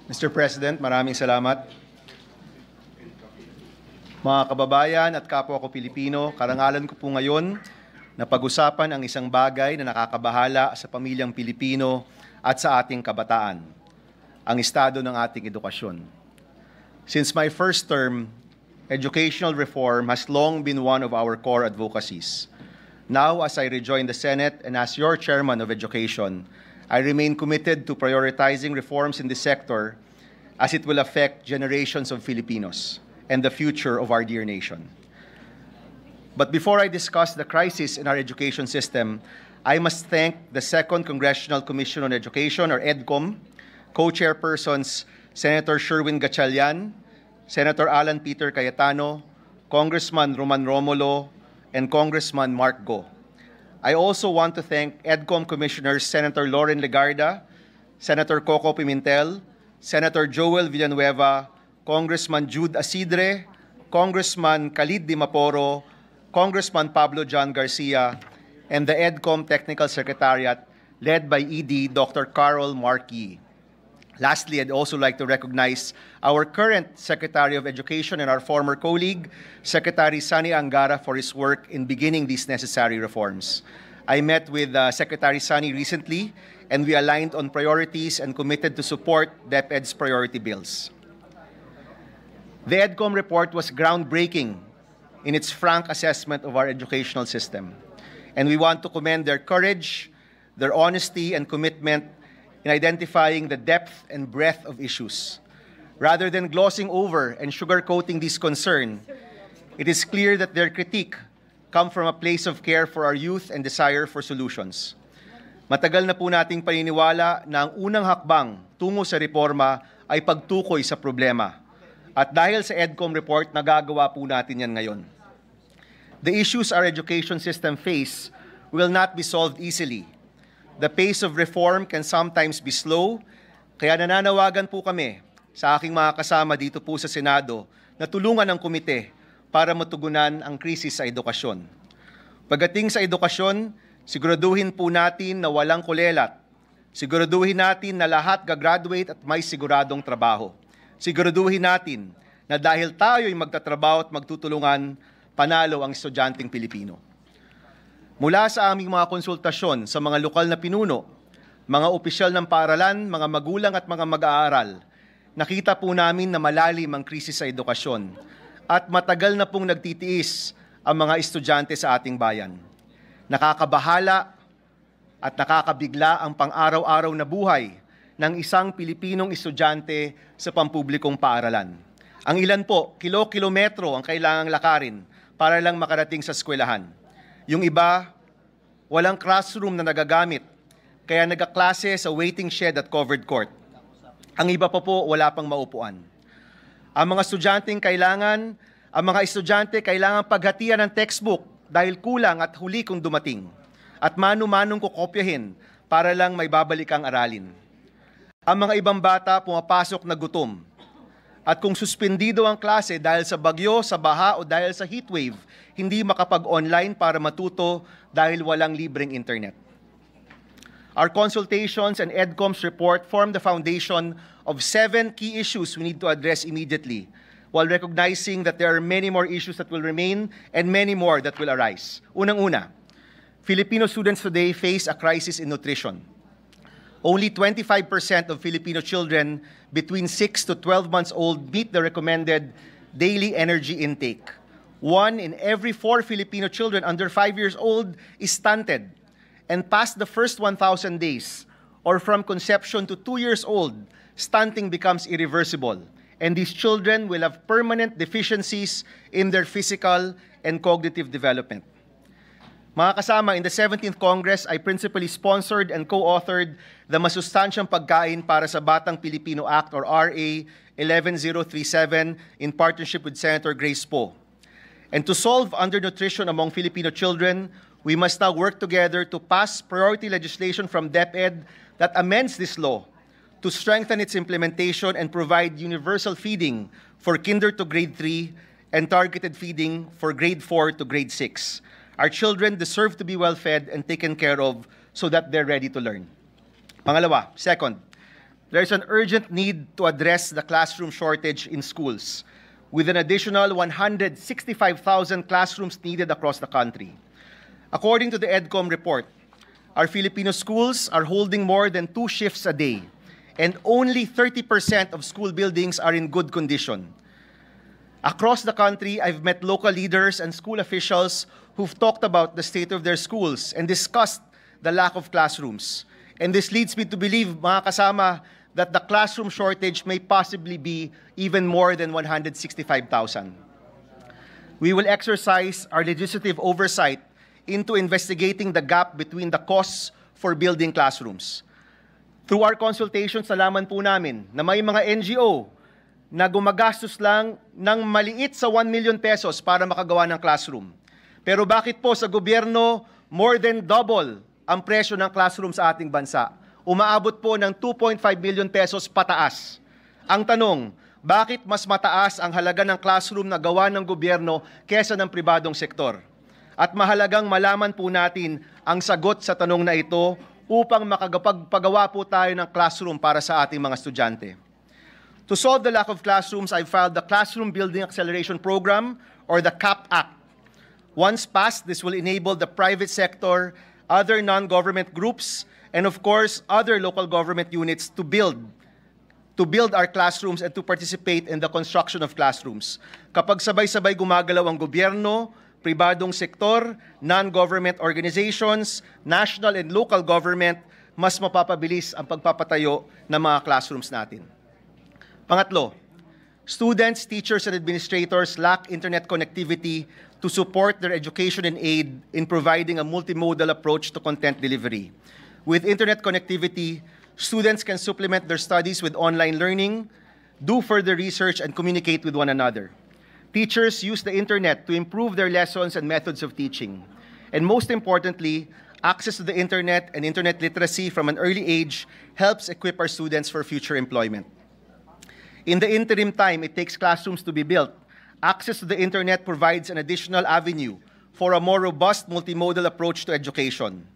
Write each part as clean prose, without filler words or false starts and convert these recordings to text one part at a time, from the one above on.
Mr. President, maraming salamat. Mga kababayan at kapwa ko Pilipino, karangalan ko po ngayon na pag-usapan ang isang bagay na nakakabahala sa pamilyang Pilipino at sa ating kabataan, ang estado ng ating edukasyon. Since my first term, educational reform has long been one of our core advocacies. Now, as I rejoin the Senate and as your Chairman of Education, I remain committed to prioritizing reforms in this sector as it will affect generations of Filipinos and the future of our dear nation. But before I discuss the crisis in our education system, I must thank the Second Congressional Commission on Education, or EDCOM, co-chairpersons Senator Sherwin Gatchalian, Senator Alan Peter Cayetano, Congressman Roman Romulo, and Congressman Mark Go. I also want to thank EDCOM Commissioners Senator Loren Legarda, Senator Coco Pimentel, Senator Joel Villanueva, Congressman Jude Asidre, Congressman Khalid Dimaporo, Congressman Pablo John Garcia, and the EDCOM Technical Secretariat led by ED Dr. Carol Markey. Lastly, I'd also like to recognize our current Secretary of Education and our former colleague, Secretary Sani Angara, for his work in beginning these necessary reforms. I met with Secretary Sani recently, and we aligned on priorities and committed to support DepEd's priority bills. The EDCOM report was groundbreaking in its frank assessment of our educational system, and we want to commend their courage, their honesty, and commitment in identifying the depth and breadth of issues. Rather than glossing over and sugarcoating these concerns, it is clear that their critique comes from a place of care for our youth and desire for solutions. Matagal na po nating paniniwala na ang unang hakbang tungo sa reforma ay pagtukoy sa problema. At dahil sa EDCOM report, nagagawa po natin yan ngayon. The issues our education system face will not be solved easily. The pace of reform can sometimes be slow, kaya nananawagan po kami sa aking mga kasama dito po sa Senado na tulungan ang komite para matugunan ang krisis sa edukasyon. Pagdating sa edukasyon, siguraduhin po natin na walang kulelat. Siguraduhin natin na lahat gagraduate at may siguradong trabaho. Siguraduhin natin na dahil tayo'y magtatrabaho at magtutulungan, panalo ang estudyanteng Pilipino. Mula sa aming mga konsultasyon sa mga lokal na pinuno, mga opisyal ng paaralan, mga magulang at mga mag-aaral, nakita po namin na malalim ang krisis sa edukasyon at matagal na pong nagtitiis ang mga estudyante sa ating bayan. Nakakabahala at nakakabigla ang pang-araw-araw na buhay ng isang Pilipinong estudyante sa pampublikong paaralan. Ang ilan po, kilo-kilometro ang kailangang lakarin para lang makarating sa eskwelahan. Yung iba, walang classroom na nagagamit, kaya nagaklase sa waiting shed at covered court. Ang iba pa po, wala pang maupuan. Ang mga estudyante kailangan paghatian ng textbook dahil kulang at huli kung dumating, at mano-manong kukopyahin para lang may babalik ang aralin. Ang mga ibang bata pumapasok na gutom. At kung suspendido ang klase dahil sa bagyo, sa baha o dahil sa heatwave, hindi makapag-online para matuto dahil walang libreng internet. Our consultations and EDCOM's report form the foundation of 7 key issues we need to address immediately, while recognizing that there are many more issues that will remain and many more that will arise. Unang-una, Filipino students today face a crisis in nutrition. Only 25% of Filipino children between 6 to 12 months old meet the recommended daily energy intake. 1 in every 4 Filipino children under 5 years old is stunted. And past the first 1,000 days, or from conception to 2 years old, stunting becomes irreversible. And these children will have permanent deficiencies in their physical and cognitive development. Mga kasama, in the 17th Congress, I principally sponsored and co-authored the Masustansyang Pagkain para sa Batang Pilipino Act, or RA 11037, in partnership with Senator Grace Poe. And to solve undernutrition among Filipino children, we must now work together to pass priority legislation from DepEd that amends this law to strengthen its implementation and provide universal feeding for kinder to grade 3 and targeted feeding for grade 4 to grade 6. Our children deserve to be well-fed and taken care of so that they're ready to learn. Pangalawa, second, there is an urgent need to address the classroom shortage in schools, with an additional 165,000 classrooms needed across the country. According to the EDCOM report, our Filipino schools are holding more than 2 shifts a day, and only 30% of school buildings are in good condition. Across the country, I've met local leaders and school officials who've talked about the state of their schools and discussed the lack of classrooms. And this leads me to believe, mga kasama, that the classroom shortage may possibly be even more than 165,000. We will exercise our legislative oversight into investigating the gap between the costs for building classrooms. Through our consultations, nalaman po namin na may mga NGO na gumagastos lang ng maliit sa 1 million pesos para makagawa ng classroom. Pero bakit po sa gobyerno more than double ang presyo ng classroom sa ating bansa? Umaabot po ng 2.5 million pesos pataas. Ang tanong, bakit mas mataas ang halaga ng classroom na gawa ng gobyerno kesa ng pribadong sektor? At mahalagang malaman po natin ang sagot sa tanong na ito upang makapagpagawa po tayo ng classroom para sa ating mga estudyante. To solve the lack of classrooms, I filed the Classroom Building Acceleration Program, or the CAP Act. Once passed, this will enable the private sector, other non-government groups, and of course, other local government units to build our classrooms and to participate in the construction of classrooms. Kapag sabay-sabay gumagalaw ang gobyerno, pribadong sektor, non-government organizations, national and local government, mas mapapabilis ang pagpapatayo ng mga classrooms natin. Pangatlo, students, teachers, and administrators lack internet connectivity to support their education and aid in providing a multimodal approach to content delivery. With internet connectivity, students can supplement their studies with online learning, do further research, and communicate with one another. Teachers use the internet to improve their lessons and methods of teaching. And most importantly, access to the internet and internet literacy from an early age helps equip our students for future employment. In the interim time it takes classrooms to be built, access to the internet provides an additional avenue for a more robust multimodal approach to education.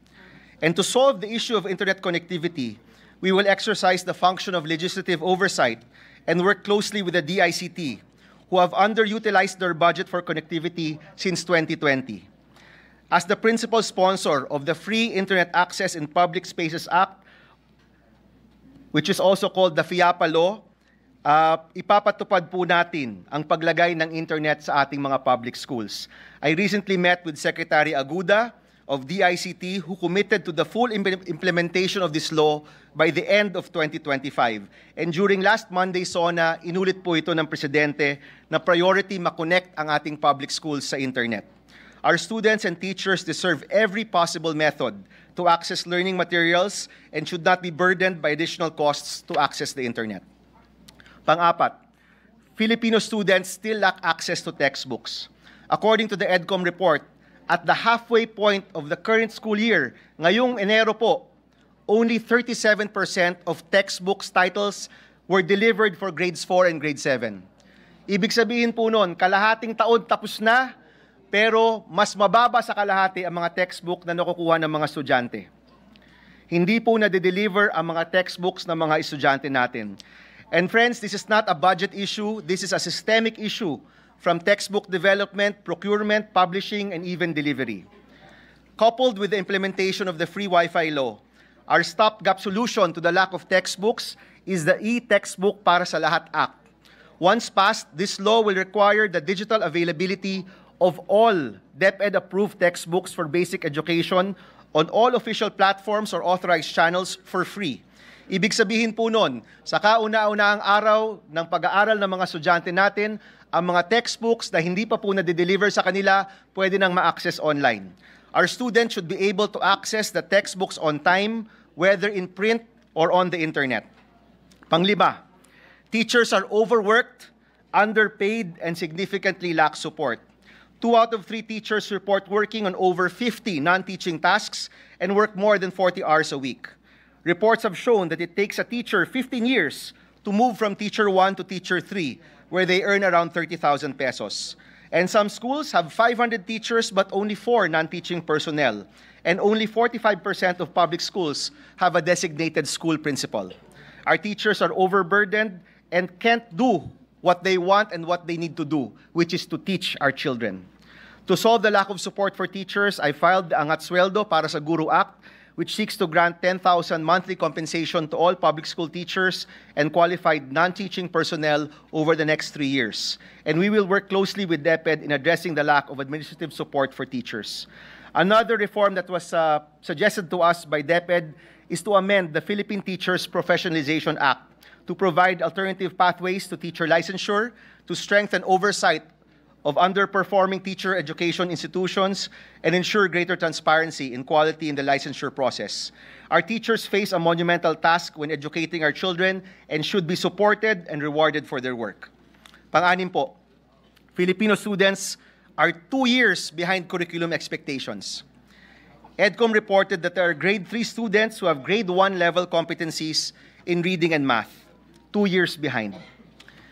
And to solve the issue of internet connectivity, we will exercise the function of legislative oversight and work closely with the DICT, who have underutilized their budget for connectivity since 2020. As the principal sponsor of the Free Internet Access in Public Spaces Act, which is also called the FIAPA Law, ipapatupad po natin ang paglagay ng internet sa ating mga public schools. I recently met with Secretary Aguda of DICT, who committed to the full implementation of this law by the end of 2025. And during last Monday SONA, inulit po ito ng Presidente na priority makonect ang ating public schools sa internet. Our students and teachers deserve every possible method to access learning materials and should not be burdened by additional costs to access the internet. Pang-apat, Filipino students still lack access to textbooks. According to the EDCOM report, at the halfway point of the current school year, ngayong Enero po, only 37% of textbooks titles were delivered for grades 4 and grade 7. Ibig sabihin po nun, kalahating taon tapos na, pero mas mababa sa kalahati ang mga textbook na nakukuha ng mga estudyante. Hindi po na-deliver ang mga textbooks ng mga estudyante natin. And friends, this is not a budget issue, this is a systemic issue, from textbook development, procurement, publishing, and even delivery. Coupled with the implementation of the Free Wi-Fi law, our stopgap solution to the lack of textbooks is the e-Textbook Para sa Lahat Act. Once passed, this law will require the digital availability of all DepEd-approved textbooks for basic education on all official platforms or authorized channels for free. Ibig sabihin po nun, sa kauna-unahang araw ng pag-aaral ng mga estudyante natin, ang mga textbooks na hindi pa po na-deliver sa kanila, pwede nang ma-access online. Our students should be able to access the textbooks on time, whether in print or on the internet. Panglima, teachers are overworked, underpaid, and significantly lack support. 2 out of 3 teachers report working on over 50 non-teaching tasks and work more than 40 hours a week. Reports have shown that it takes a teacher 15 years to move from teacher 1 to teacher 3, where they earn around 30,000 pesos. And some schools have 500 teachers but only 4 non-teaching personnel. And only 45% of public schools have a designated school principal. Our teachers are overburdened and can't do what they want and what they need to do, which is to teach our children. To solve the lack of support for teachers, I filed the Angat Sweldo para sa Guru Act, which seeks to grant 10,000 monthly compensation to all public school teachers and qualified non-teaching personnel over the next 3 years. And we will work closely with DepEd in addressing the lack of administrative support for teachers. Another reform that was suggested to us by DepEd is to amend the Philippine Teachers Professionalization Act to provide alternative pathways to teacher licensure, to strengthen oversight of underperforming teacher education institutions, and ensure greater transparency and quality in the licensure process. Our teachers face a monumental task when educating our children and should be supported and rewarded for their work. Pang-anim po, Filipino students are 2 years behind curriculum expectations. EDCOM reported that there are grade 3 students who have grade 1 level competencies in reading and math, 2 years behind.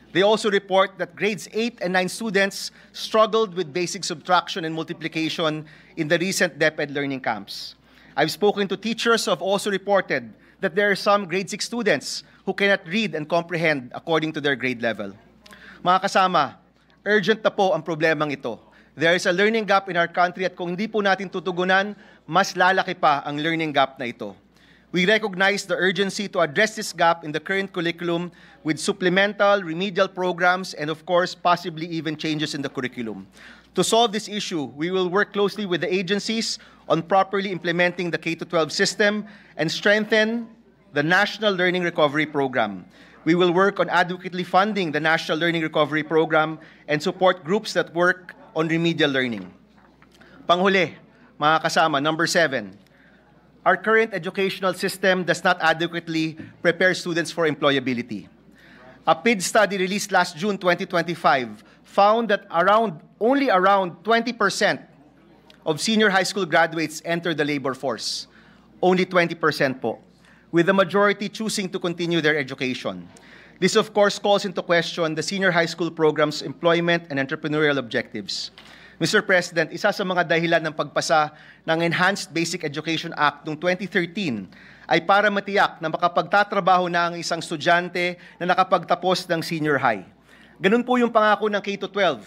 They also report that grades 8 and 9 students struggled with basic subtraction and multiplication in the recent DepEd learning camps. I've spoken to teachers who have also reported that there are some grade 6 students who cannot read and comprehend according to their grade level. Mga kasama, urgent na po ang problemang ito. There is a learning gap in our country at kung hindi po natin tutugunan, mas lalaki pa ang learning gap na ito. We recognize the urgency to address this gap in the current curriculum with supplemental, remedial programs, and of course, possibly even changes in the curriculum. To solve this issue, we will work closely with the agencies on properly implementing the K-12 system and strengthen the National Learning Recovery Program. We will work on adequately funding the National Learning Recovery Program and support groups that work on remedial learning. Panghuli, mga kasama, number 7. Our current educational system does not adequately prepare students for employability. A PID study released last June 2025 found that only around 20% of senior high school graduates enter the labor force. Only 20% po, with the majority choosing to continue their education. This, of course, calls into question the senior high school program's employment and entrepreneurial objectives. Mr. President, isa sa mga dahilan ng pagpasa ng Enhanced Basic Education Act noong 2013 ay para matiyak na makapagtatrabaho na ang isang estudyante na nakapagtapos ng senior high. Ganun po yung pangako ng K-12.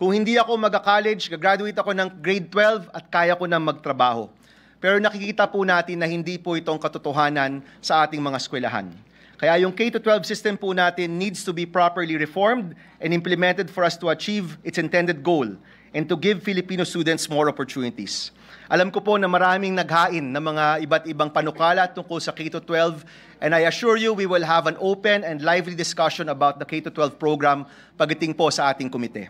Kung hindi ako mag-college, gagraduate ako ng grade 12 at kaya ko na magtrabaho. Pero nakikita po natin na hindi po itong katotohanan sa ating mga eskwelahan. Kaya yung K-12 system po natin needs to be properly reformed and implemented for us to achieve its intended goal and to give Filipino students more opportunities. Alam ko po na maraming naghain ng mga iba't ibang panukala tungkol sa K-12 and I assure you we will have an open and lively discussion about the K-12 program pagdating po sa ating komite.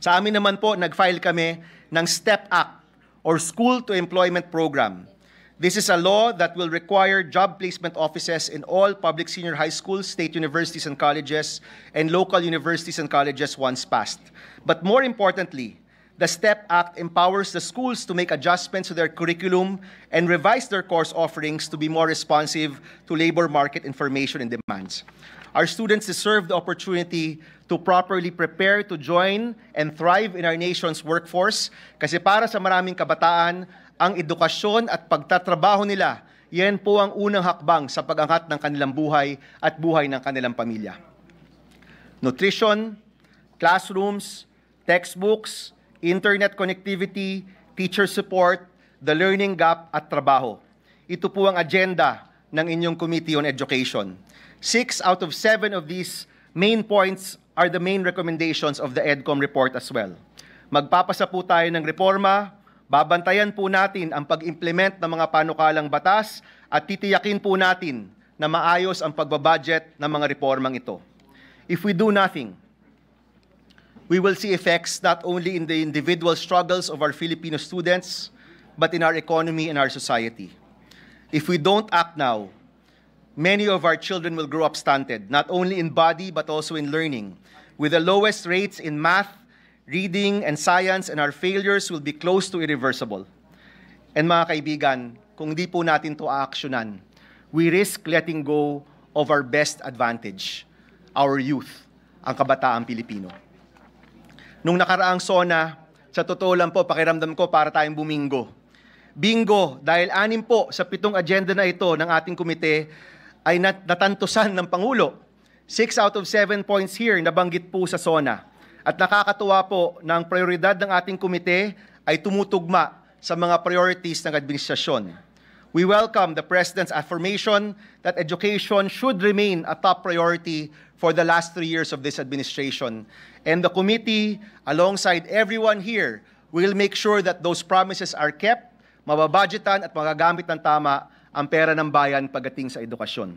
Sa amin naman po, nag-file kami ng STEP Act or School to Employment Program. This is a law that will require job placement offices in all public senior high schools, state universities and colleges, and local universities and colleges once passed. But more importantly, the STEP Act empowers the schools to make adjustments to their curriculum and revise their course offerings to be more responsive to labor market information and demands. Our students deserve the opportunity to properly prepare to join and thrive in our nation's workforce kasi para sa maraming kabataan, ang edukasyon at pagtatrabaho nila, yan po ang unang hakbang sa pag-angat ng kanilang buhay at buhay ng kanilang pamilya. Nutrition, classrooms, textbooks, internet connectivity, teacher support, the learning gap at trabaho. Ito po ang agenda ng inyong Committee on Education. 6 out of 7 of these main points are the main recommendations of the EDCOM report as well. Magpapasa po tayo ng reforma, babantayan po natin ang pag-implement ng mga panukalang batas at titiyakin po natin na maayos ang pagbabudget ng mga reformang ito. If we do nothing, we will see effects not only in the individual struggles of our Filipino students, but in our economy and our society. If we don't act now, many of our children will grow up stunted, not only in body but also in learning, with the lowest rates in math, reading, and science, and our failures will be close to irreversible. And mga kaibigan, kung di po natin ito aaksyonan, we risk letting go of our best advantage, our youth, ang kabataang Pilipino. Nung nakaraang SONA, sa totoo lang po, pakiramdam ko para tayong bumingo. Bingo, dahil 6 po sa 7 agenda na ito ng ating komite ay natantusan ng Pangulo. 6 out of 7 points here nabanggit po sa SONA. At nakakatuwa po na ang prioridad ng ating komite ay tumutugma sa mga priorities ng administrasyon. We welcome the President's affirmation that education should remain a top priority for the last 3 years of this administration. And the committee, alongside everyone here, will make sure that those promises are kept, mababudgetan at magagamit ng tama ang pera ng bayan pagdating sa edukasyon.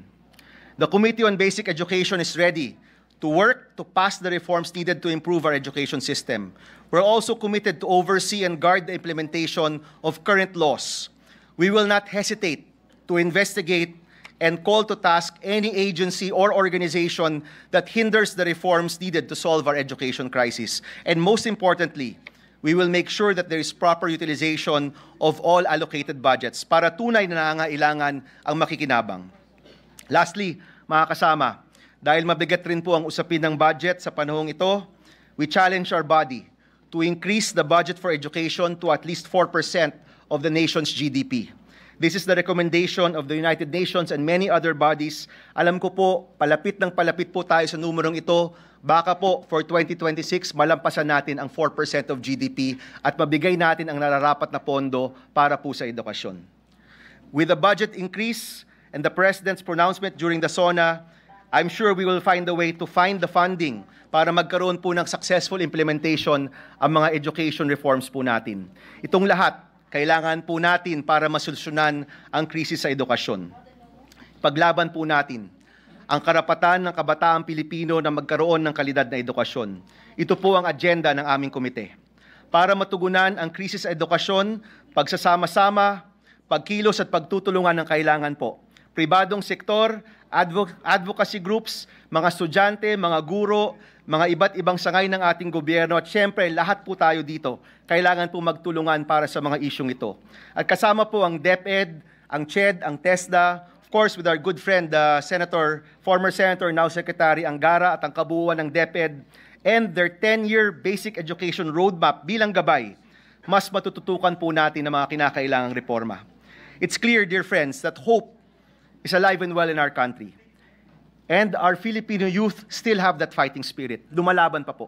The Committee on Basic Education is ready to work to pass the reforms needed to improve our education system. We're also committed to oversee and guard the implementation of current laws. We will not hesitate to investigate and call to task any agency or organization that hinders the reforms needed to solve our education crisis. And most importantly, we will make sure that there is proper utilization of all allocated budgets para tunay na nangangailangan ang makikinabang. Lastly, mga kasama, dahil mabigat rin po ang usapin ng budget sa panahong ito, we challenge our body to increase the budget for education to at least 4% of the nation's GDP. This is the recommendation of the United Nations and many other bodies. Alam ko po, palapit po tayo sa numerong ito. Baka po, for 2026, malampasan natin ang 4% of GDP at mabigay natin ang nararapat na pondo para po sa edukasyon. With the budget increase and the President's pronouncement during the SONA, I'm sure we will find a way to find the funding para magkaroon po ng successful implementation ang mga education reforms po natin. Itong lahat, kailangan po natin para masolusyonan ang krisis sa edukasyon. Paglaban po natin ang karapatan ng kabataang Pilipino na magkaroon ng kalidad na edukasyon. Ito po ang agenda ng aming komite. Para matugunan ang krisis sa edukasyon, pagsasama-sama, pagkilos at pagtutulungan ng kailangan po. Pribadong sektor, advocacy groups, mga estudyante, mga guro, mga iba't ibang sangay ng ating gobyerno at syempre lahat po tayo dito, kailangan po magtulungan para sa mga isyong ito. At kasama po ang DepEd, ang CHED, ang TESDA, of course with our good friend, former Senator, now Secretary Angara at ang kabuuan ng DepEd, and their 10-year basic education roadmap bilang gabay, mas matututukan po natin ang mga kinakailangang reforma. It's clear, dear friends, that hope is alive and well in our country. And our Filipino youth still have that fighting spirit. Lumalaban pa po.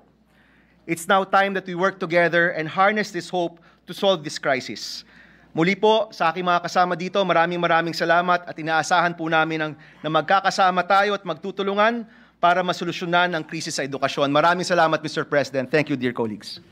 It's now time that we work together and harness this hope to solve this crisis. Muli po, sa aking mga kasama dito, maraming salamat at inaasahan po namin na magkakasama tayo at magtutulungan para masolusyonan ang krisis sa edukasyon. Maraming salamat, Mr. President. Thank you, dear colleagues.